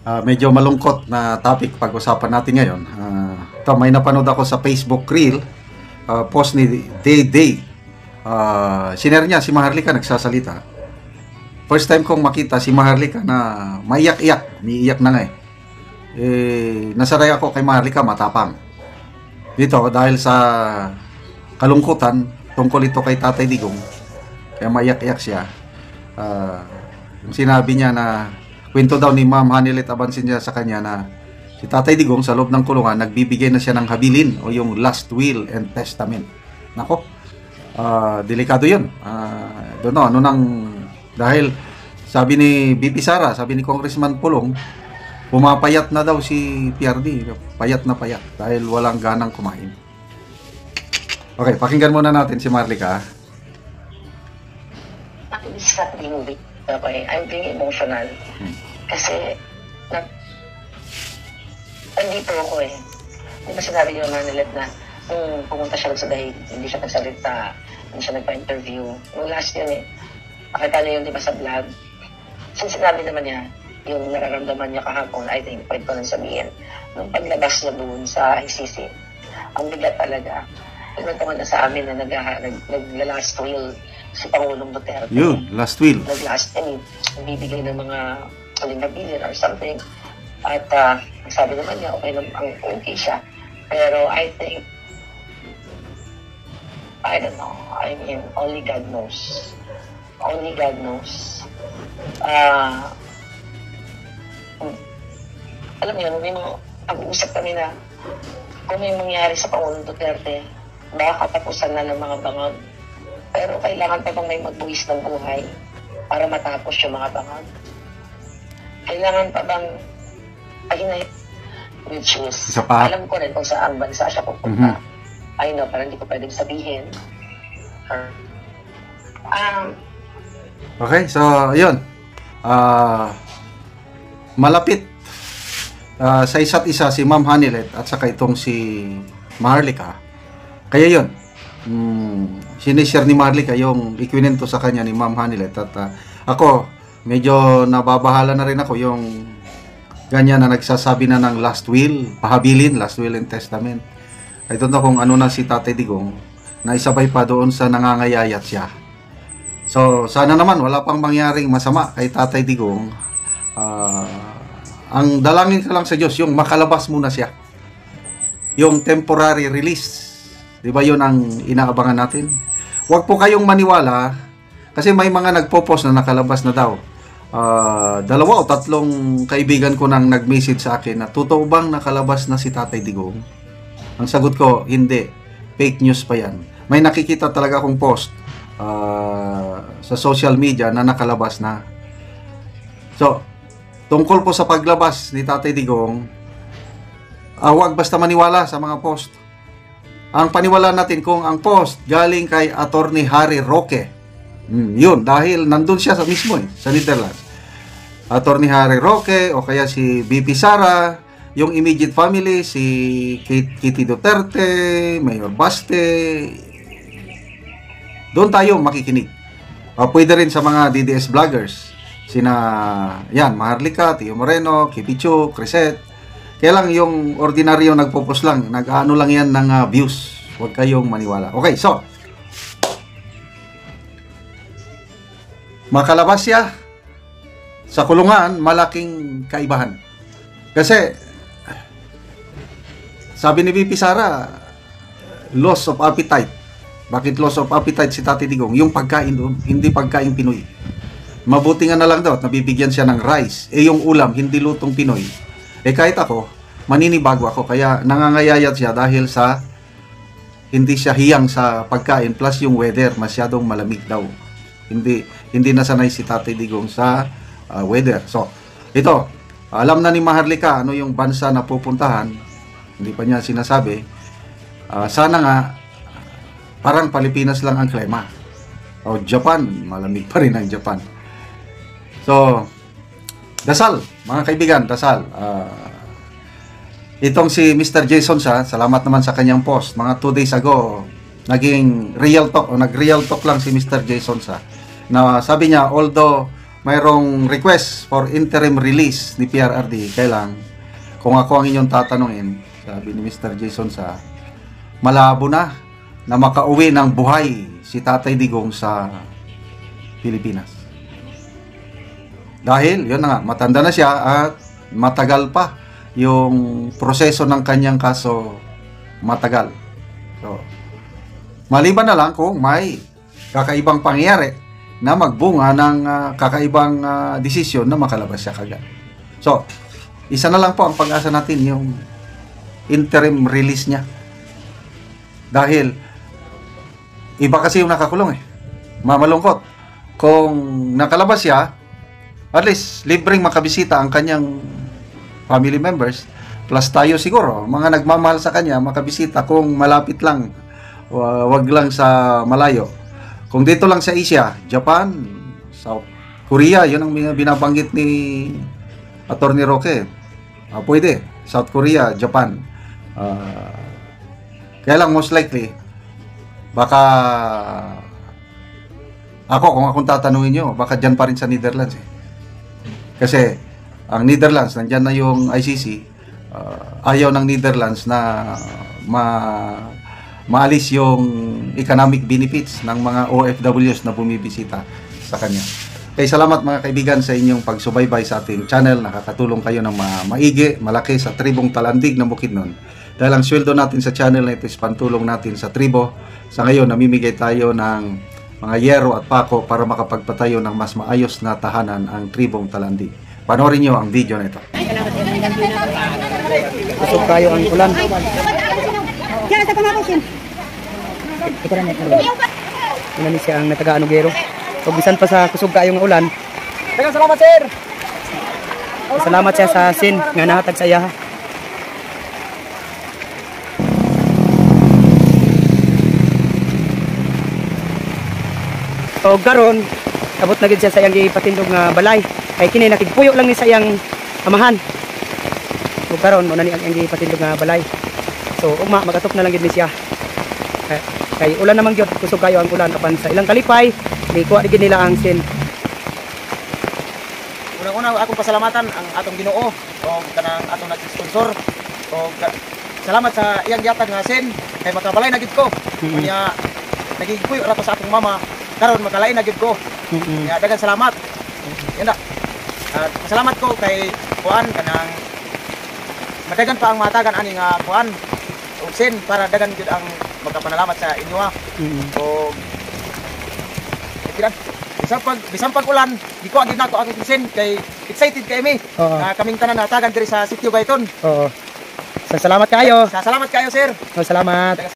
Medyo malungkot na topic pag-usapan natin ngayon. May napanood ako sa Facebook Reel, post ni Day Day. Sinare niya si Maharlika nagsasalita. First time kong makita si Maharlika na maiyak-iyak, umiiyak na nga nasaray ako kay Maharlika, matapang. Dito, dahil sa kalungkutan, tungkol ito kay Tatay Digong, kaya maiyak-iyak siya. Yung sinabi niya na, kwento daw ni Ma'am Hanilet Abansin sa kanya na si Tatay Digong sa loob ng kulungan, nagbibigay na siya ng habilin o yung last will and testament. Nako, delikado yun. Dahil sabi ni BP Sara, sabi ni Congressman Pulong, pumapayat na daw si PRD, payat na payat dahil walang ganang kumain. Okay, pakinggan muna natin si Maharlika. It's not being weak. Okay, I'm being emotional. Kasi, nandito ako Di ba sinabi niyo Manilet na nung pumunta siya sa dahil, hindi siya nagsalita, hindi siya nagpa-interview. Nung last yun pakita niyo yun, di ba, sa vlog. Since sinabi naman niya, yung nararamdaman niya kahapon, I think, pwede ko nang sabihin, nung paglabas niya doon sa ICC, ang bigat talaga. Nagtangan na sa amin na nag-last will si Pangulong Duterte. Yun, last will. Nag-last, nagbibigay ng mga billion or something. At sabi naman niya, okay siya. Pero I think, I don't know, I mean, only God knows. Only God knows. Alam niyo, may mga pag-uusap kami na kung may mangyari sa Pangulong Duterte, baka katapusan na ng mga bangag. Pero kailangan pa bang may magbuwis ng buhay para matapos yung mga bangag? Kailangan pa bang which is, alam ko rin kung saan bansa siya pupunta. I know, parang hindi ko pwedeng sabihin. Okay, so, yun. Malapit sa isa't isa si Ma'am Hanilet at saka itong si Maharlika. Kaya yun, sinishare ni Maharlika yung ikwinento sa kanya ni Ma'am Hanilet. At ako, medyo nababahala na rin ako yung ganyan na nagsasabi na ng last will, pahabilin, last will and testament. I don't know kung ano na si Tatay Digong na isabay pa doon sa nangangayayat siya. So, sana naman wala pang mangyaring masama kay Tatay Digong. Ang dalangin ko lang sa Diyos, yung makalabas muna siya. Yung temporary release. Di ba yun ang inaabangan natin? Huwag po kayong maniwala kasi may mga nagpo-post na nakalabas na daw. 2 o 3 kaibigan ko nang nag-message sa akin na totoo bang nakalabas na si Tatay Digong? Ang sagot ko, hindi. Fake news pa yan. May nakikita talaga akong post sa social media na nakalabas na. So, tungkol po sa paglabas ni Tatay Digong, huwag basta maniwala sa mga post. Ang paniwala natin kung ang post galing kay Attorney Harry Roque. Yun, dahil nandun siya mismo sa Netherlands. Attorney Harry Roque o kaya si BP Sara, yung immediate family, si Kitty Duterte, Mayor Baste. Doon tayo makikinig. Pwede rin sa mga DDS vloggers. Maharlika, Tio Moreno, Kipicho, Crisette. Kaya lang yung ordinaryo nagpo-post lang, nag-ano lang yan ng views. Huwag kayong maniwala. Okay, so makalabas siya sa kulungan, malaking kaibahan. Kasi sabi ni VP Sara, loss of appetite. Bakit loss of appetite si Tatay Digong? Yung pagkain doon, hindi pagkain Pinoy. Mabuti nga na lang daw at nabibigyan siya ng rice. Yung ulam, hindi lutong Pinoy. Kahit ako, maninibago ako. Kaya nangangayayat siya dahil sa hindi siya hiyang sa pagkain plus yung weather, masyadong malamig daw. Hindi nasanay si Tatay Digong sa weather. So, ito, alam na ni Maharlika ano yung bansa na pupuntahan. Hindi pa niya sinasabi. Sana nga, parang Pilipinas lang ang klima. O Japan, malamig pa rin ang Japan. So, dasal, mga kaibigan, dasal. Itong si Mr. Jason salamat naman sa kanyang post. Mga 2 days ago, naging real talk o nag-real talk lang si Mr. Jason na sabi niya, although mayroong request for interim release ni PRRD. Kailang, kung ako ang inyong tatanungin, sabi ni Mr. Jason sa malabo na makauwi ng buhay si Tatay Digong sa Pilipinas. Dahil, yun na nga, matanda na siya at matagal pa yung proseso ng kanyang kaso, matagal. So, maliban na lang kung may kakaibang pangyayari na magbunga ng kakaibang desisyon na makalabas siya kagad. So, isa na lang po ang pag-asa natin, yung interim release niya. Dahil, iba kasi yung nakakulong eh. Mamalungkot. Kung nakalabas siya, at least, libreng makabisita ang kanyang family members. Plus tayo siguro, mga nagmamahal sa kanya, makabisita kung malapit lang. Wag lang sa malayo. Kung dito lang sa Asia, Japan, South Korea, yun ang binabanggit ni Attorney Roque. Pwede. South Korea, Japan. Kaya lang most likely, baka kung akong tatanungin nyo, baka dyan pa rin sa Netherlands eh. Kasi ang Netherlands, nandyan na yung ICC, ayaw ng Netherlands na maalis yung economic benefits ng mga OFWs na bumibisita sa kanya. Kaya salamat mga kaibigan sa inyong pagsubaybay sa ating channel. Nakakatulong kayo ng maigi, malaki sa tribong Talandig ng Bukidnon. Dahil ang sweldo natin sa channel na ito is pantulong natin sa tribo. Sa ngayon, namimigay tayo ng mga yero at pako para makapagpatayo ng mas maayos na tahanan ang tribong Talandig. Panoorin nyo ang video na ito. Kusog kayo ang ulan. Kaya sa pamakusin. Ito na ito. Ini siya ang nataga-anugero. Pag bisan pa sa kusog kayo ng ulan. Dagang salamat sir. Salamat siya sa sin nga nahatag sa iya. So garon abot na gid siya sa iyang gipatindog nga balay. Kay kini nakigpuyo lang ni sa iyang amahan. So karon mo na ni ang iyang gipatindog nga balay. So ugma magatop na lang gid ni siya. Kay ulan naman gyud kusog kayo ang ulan apan sa ilang kalipay gikuha gid nila ang sin. Unang-una akong pasalamatan ang atong Ginoo o kanang atong nag-sponsor. O salamat sa iyang gihatag nga sin kay makabalay na gid ko. Kanya nagigpuyo ra ko sa akong mama karon makalain na gid ko. Ya dagan salamat. Yan na. At salamat ko kay kuan kanang madagan pa ang matagan ani nga kuan og sin para dagan gyud ang magkapanalamat sa inyo ha. O bisan pag ulan diko agid nako ang sin kay excited kay mi nga kaming tanan natagan diri sa Sitio Bayton. Oo. Salamat kayo. Salamat kayo sir. Salamat.